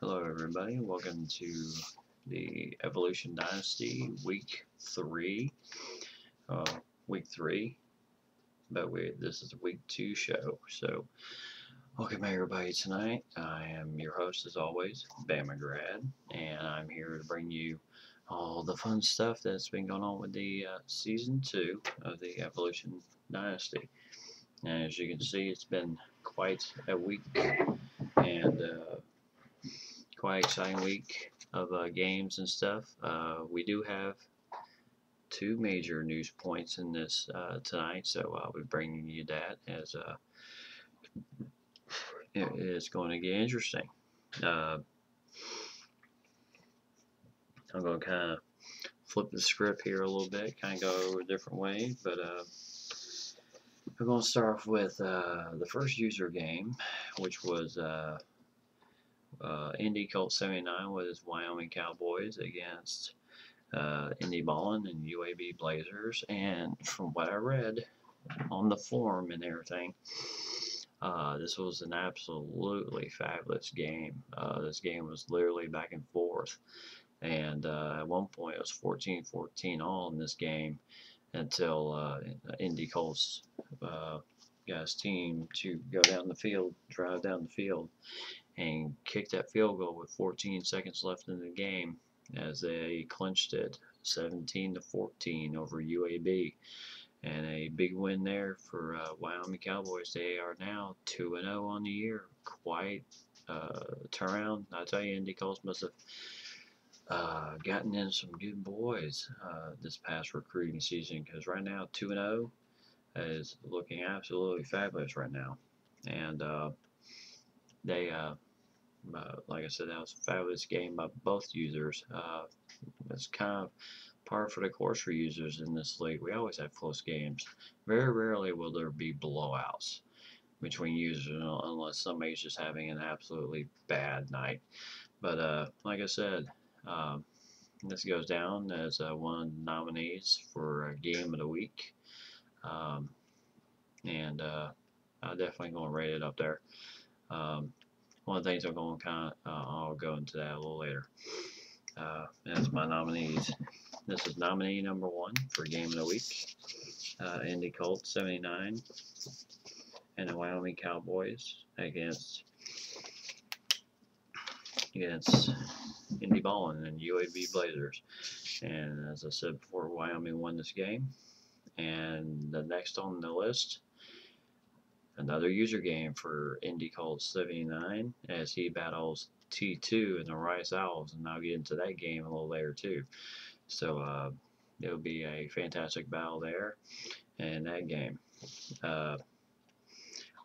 Hello, everybody. Welcome to the Evolution Dynasty Week 3. Uh, week 3, but this is a Week 2 show. So, welcome everybody tonight. I am your host, as always, Bama Grad, and I'm here to bring you all the fun stuff that's been going on with the Season 2 of the Evolution Dynasty. And as you can see, it's been quite a week and quite exciting week of games and stuff. We do have two major news points in this tonight, so I'll be bringing you that as it is going to get interesting. Uh, I'm going to kind of flip the script here a little bit, kind of go a different way, but we're going to start off with the first user game, which was Indy Colt 79 with his Wyoming Cowboys against Indy Ballin and UAB Blazers. And from what I read on the forum and everything, this was an absolutely fabulous game. This game was literally back and forth. And at one point, it was 14-14 all in this game until Indy Colts got his team to go down the field, drive down the field, and kick that field goal with 14 seconds left in the game as they clinched it 17-14 over UAB. And a big win there for Wyoming Cowboys. They are now 2-0 on the year. Quite turnaround. I tell you, Indy Colts must have gotten in some good boys this past recruiting season, because right now 2-0 is looking absolutely fabulous right now. And they, like I said, that was a fabulous game by both users. It's kind of par for the course for users in this league. We always have close games. Very rarely will there be blowouts between users unless somebody's just having an absolutely bad night. But like I said, this goes down as one of the nominees for Game of the Week. And I'm definitely going to rate it up there. One of the things I'm going to I'll go into that a little later. That's my nominees. This is nominee number 1 for Game of the Week. Indy Colts 79 and the Wyoming Cowboys against Indy Ballin and UAB Blazers. And as I said before, Wyoming won this game. And the next on the list, another user game for Indy Colts 79 as he battles T2 and the Rice Owls, and I'll get into that game a little later too. So it'll be a fantastic battle there in that game.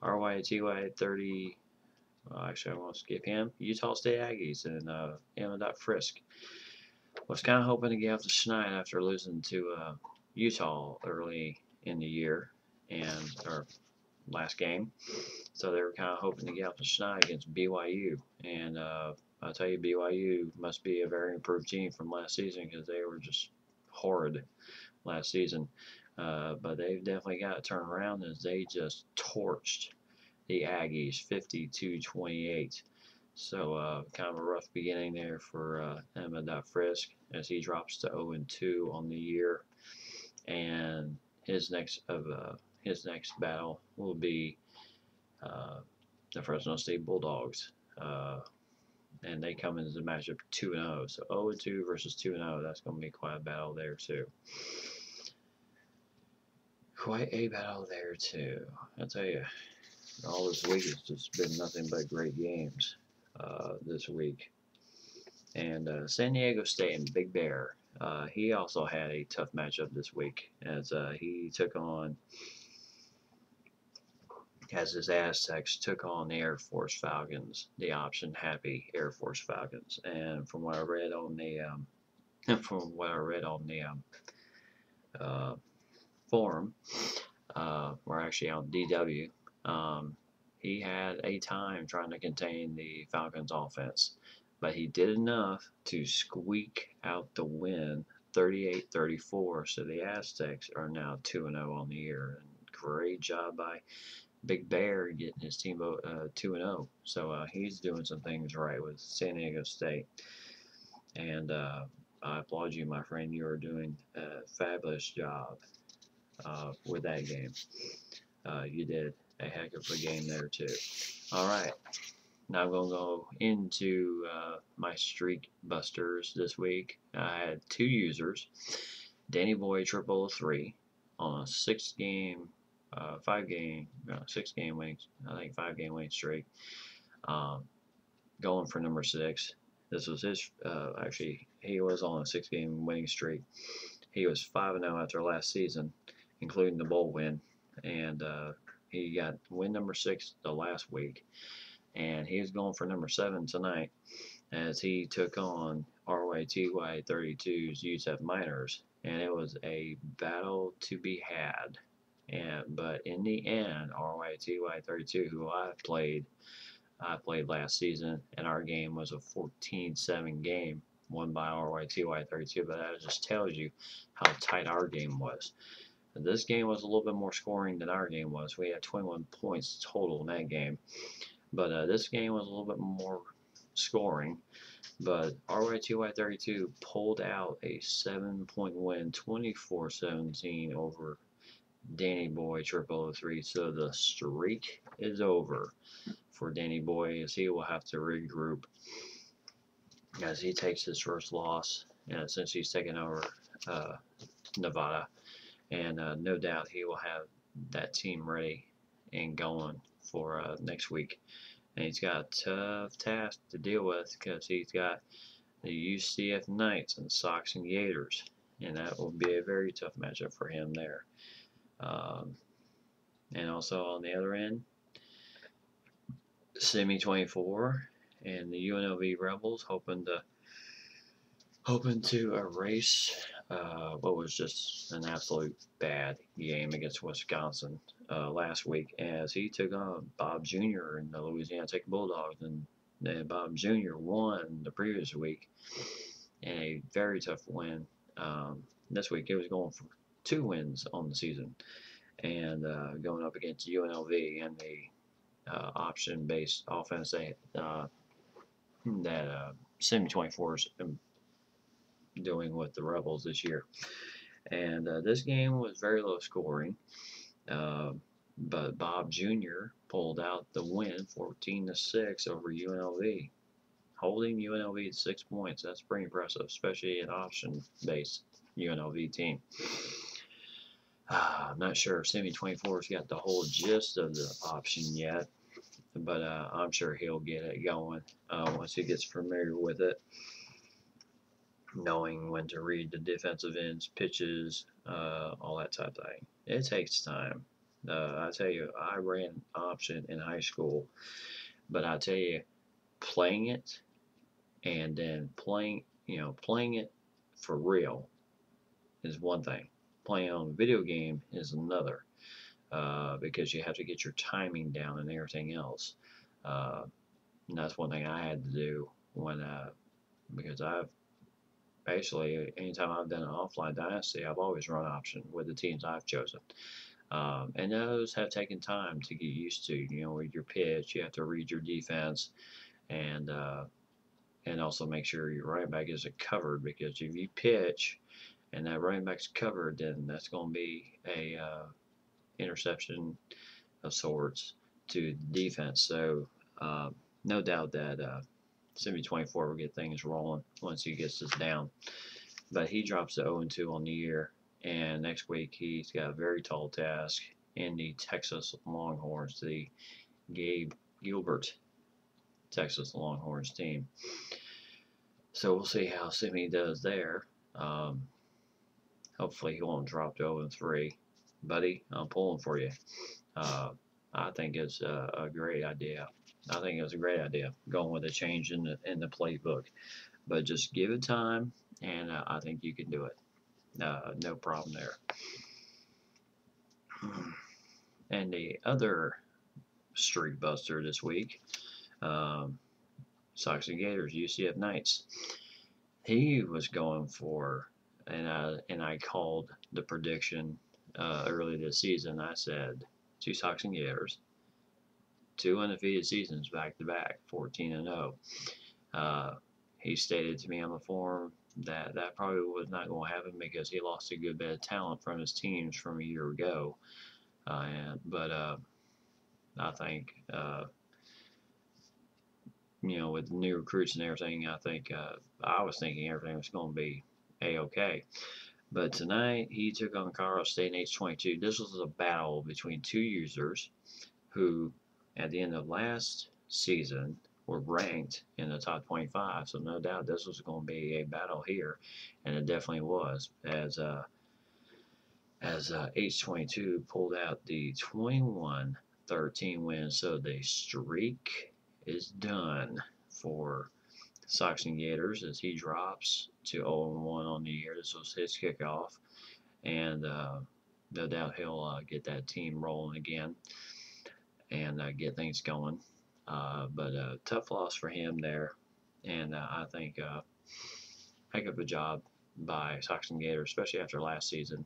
RYTY 30. Well, actually, I want to skip him. Utah State Aggies and Emma Frisk. Was kind of hoping to get off the schneid after losing to Utah early in the year or last game. So they were kind of hoping to get off the schneid against BYU. And I'll tell you, BYU must be a very improved team from last season, because they were just horrid last season. But they've definitely got to turn around as they just torched the Aggies 52-28. So kind of a rough beginning there for Emma Frisk as he drops to 0-2 on the year. And his next battle will be the Fresno State Bulldogs. And they come into the matchup 2-0. So 0-2 versus 2-0. That's going to be quite a battle there too. Quite a battle there too. I tell you, all this week has just been nothing but great games this week. And San Diego State and Big Bear. He also had a tough matchup this week as he took on, as his Aztecs took on the Air Force Falcons, the option happy Air Force Falcons. And from what I read on the forum, we're actually on DW. He had a time trying to contain the Falcons offense, but he did enough to squeak out the win 38-34. So the Aztecs are now 2-0 on the year. And great job by Big Bear getting his team 2-0. So he's doing some things right with San Diego State. And I applaud you, my friend. You are doing a fabulous job with that game. You did a heck of a game there, too. All right. Now I'm going to go into my streak busters this week. I had 2 users. Danny Boy 0003 on a 6-game, 6-game winning, I think 5-game winning streak. Going for number 6. This was his, actually, he was on a 6-game winning streak. He was 5-0 after last season, including the bowl win. And he got win number 6 the last week. And he was going for number 7 tonight as he took on RYTY 32's UTEP Miners. And it was a battle to be had. But in the end, RYTY 32, who I played last season, and our game was a 14-7 game won by RYTY 32. But that just tells you how tight our game was. This game was a little bit more scoring than our game was. We had 21 points total in that game. But this game was a little bit more scoring. But RYTY 32 pulled out a 7-point win, 24-17 over Danny Boy 0003. So the streak is over for Danny Boy, as he will have to regroup as he takes his first loss since he's taken over Nevada. And no doubt he will have that team ready and going for next week. And he's got a tough task to deal with because he's got the UCF Knights and Sox and Gators. And that will be a very tough matchup for him there. And also on the other end, Semi 24 and the UNLV Rebels hoping to erase what was just an absolute bad game against Wisconsin last week, as he took on Bob Jr. and the Louisiana Tech Bulldogs, and Bob Jr. won the previous week in a very tough win. This week he was going for 2 wins on the season, and going up against UNLV and the option-based offense that Semi 24 is doing with the Rebels this year. And this game was very low scoring, but Bob Jr. pulled out the win 14-6 over UNLV, holding UNLV to 6 points. That's pretty impressive, especially an option-based UNLV team. I'm not sure if Semi 24's got the whole gist of the option yet, but I'm sure he'll get it going once he gets familiar with it, knowing when to read the defensive ends, pitches, all that type of thing. It takes time. I tell you, I ran option in high school, but I tell you, playing it and then playing it for real is one thing. Playing on a video game is another, because you have to get your timing down and everything else. And that's one thing I had to do because I've basically, anytime I've done an offline dynasty, I've always run option with the teams I've chosen. And those have taken time to get used to. With your pitch, you have to read your defense, and also make sure your running back isn't covered, because if you pitch and that running back's covered, then that's going to be a interception of sorts to the defense. So no doubt that Semi 24 will get things rolling once he gets this down. But he drops to 0-2 on the year, and next week he's got a very tall task in the Texas Longhorns, the Gabe Gilbert Texas Longhorns team. So we'll see how Simi does there. Hopefully he won't drop to 0-3. Buddy, I'm pulling for you. I think it's a great idea. I think it was a great idea going with a change in the playbook. But just give it time, and I think you can do it. No problem there. And the other streak buster this week, Sox and Gators, UCF Knights. He was going for, and I called the prediction early this season. I said 2 Sox and Gators, 2 undefeated seasons back to back, 14-0. He stated to me on the forum that that probably was not going to happen because he lost a good bit of talent from his teams from a year ago. But I think, with the new recruits and everything, I was thinking everything was going to be A-okay. But tonight, he took on Colorado State in H22. This was a battle between two users who, at the end of last season, were ranked in the top 25. So no doubt this was going to be a battle here, and it definitely was. As H22 pulled out the 21-13 win, so the streak is done for Sox and Gators as he drops to 0-1 on the year. This was his kickoff, and no doubt he'll get that team rolling again and get things going. But tough loss for him there, and I think heck of a job by Sox and Gators, especially after last season.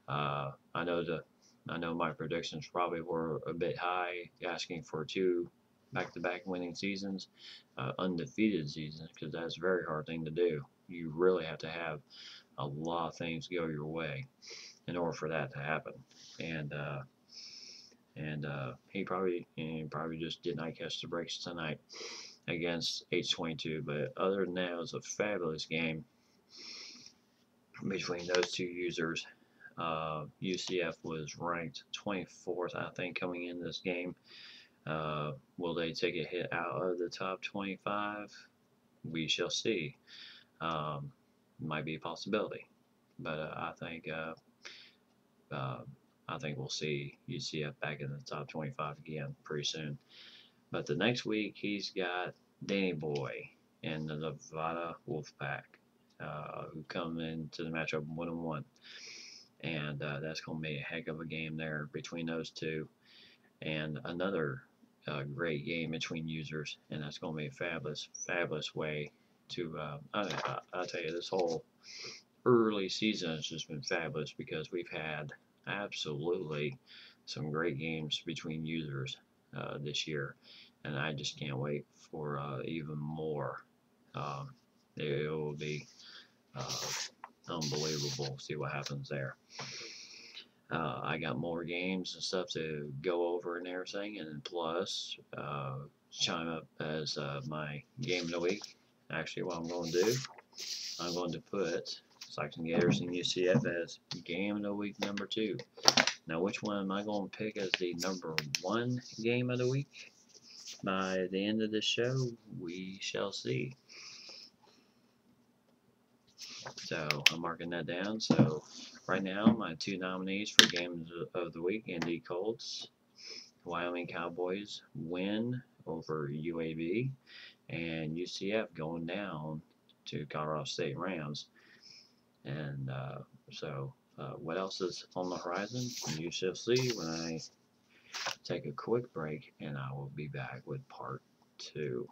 I know my predictions probably were a bit high, asking for 2 back-to-back winning seasons, undefeated seasons, because that's a very hard thing to do. You really have to have a lot of things go your way in order for that to happen. And he probably just did not catch the breaks tonight against H22. But other than that, it was a fabulous game between those two users. UCF was ranked 24th, I think, coming in this game. Will they take a hit out of the top 25? We shall see. Might be a possibility, but I think we'll see UCF back in the top 25 again pretty soon. But the next week he's got Danny Boy and the Nevada Wolfpack, who come into the matchup 1-1. And that's going to be a heck of a game there between those two. And another great game between users, and that's going to be a fabulous way to, I'll tell you, this whole early season has just been fabulous because we've had absolutely some great games between users this year. And I just can't wait for even more. It will be unbelievable. See what happens there. I got more games and stuff to go over and everything, and plus chime up as my game of the week. Actually, what I'm going to do, I'm going to put Sox and Gators and UCF as game of the week number 2. Now, which one am I going to pick as the number 1 game of the week? By the end of this show, we shall see. So I'm marking that down. So right now, my 2 nominees for games of the week: Indy Colts, Wyoming Cowboys win over UAB, and UCF going down to Colorado State Rams. And so what else is on the horizon? You shall see when I take a quick break, and I will be back with part 2.